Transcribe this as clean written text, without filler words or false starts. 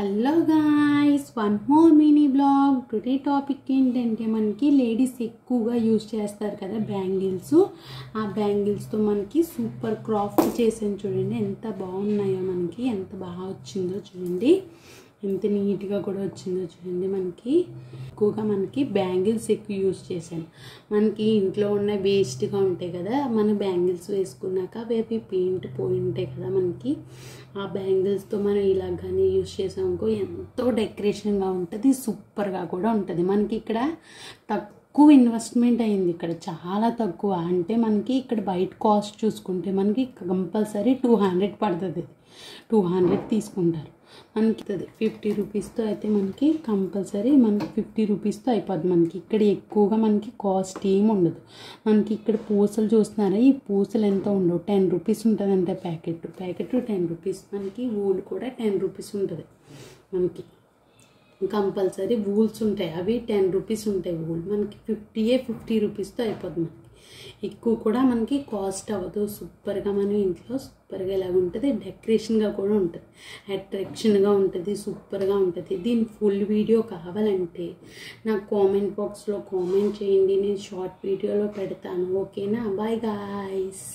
Hello guys, one more mini blog. Today topic ఏంటంటే మనకి ladies ఎక్కువగా యూజ్ చేస్తారు కదా బ్యాంగిల్స్. ఆ బ్యాంగిల్స్తో మనకి సూపర్ క్రాఫ్ట్ చేసాను చూడండి. ఎంత బాగున్నాయో, మనకి ఎంత బాగా వచ్చిందో చూడండి, ఎంత నీట్గా కూడా వచ్చిందో చూడండి. మనకి ఎక్కువగా బ్యాంగిల్స్ ఎక్కువ యూజ్ చేశాను. మనకి ఇంట్లో ఉన్న వేస్ట్గా ఉంటాయి కదా, మన బ్యాంగిల్స్ వేసుకున్నాక అవి పెయింట్ పోయి ఉంటాయి కదా, మనకి ఆ బ్యాంగిల్స్తో మనం ఇలాగానే యూజ్ చేసామనుకో ఎంతో డెకరేషన్గా ఉంటుంది, సూపర్గా కూడా ఉంటుంది. మనకి ఇక్కడ తక్కువ ఇన్వెస్ట్మెంట్ అయింది, ఇక్కడ చాలా తక్కువ. అంటే మనకి ఇక్కడ బయట కాస్ట్ చూసుకుంటే మనకి కంపల్సరీ 200 పడుతుంది, 200 తీసుకుంటారు. మనకి 50 రూపీస్తో అయితే మనకి కంపల్సరీ 50 రూపీస్తో అయిపోద్ది. మనకి ఇక్కడ ఎక్కువగా మనకి కాస్ట్ ఏమి ఉండదు. మనకి ఇక్కడ పూసలు చూస్తున్నారా, ఈ పూసలు ఎంత ఉండవు, 10 రూపీస్ ఉంటుందంటే ప్యాకెట్ 10 రూపీస్. మనకి వూల్ కూడా 10 రూపీస్ ఉంటుంది. మనకి కంపల్సరీ వూల్స్ ఉంటాయి, అవి 10 రూపీస్ ఉంటాయి వూల్. మనకి 50 రూపీస్తో అయిపోద్ది. మనకి ఎక్కువ కూడా మనకి కాస్ట్ అవ్వదు. సూపర్గా మనం ఇంట్లో సూపర్గా ఇలాగ ఉంటుంది, డెకరేషన్గా కూడా ఉంటుంది, అట్రాక్షన్గా ఉంటుంది, సూపర్గా ఉంటుంది. దీని ఫుల్ వీడియో కావాలంటే నాకు కామెంట్ బాక్స్లో కామెంట్ చేయండి, నేను షార్ట్ వీడియోలో పెడతాను. ఓకేనా? Bye guys.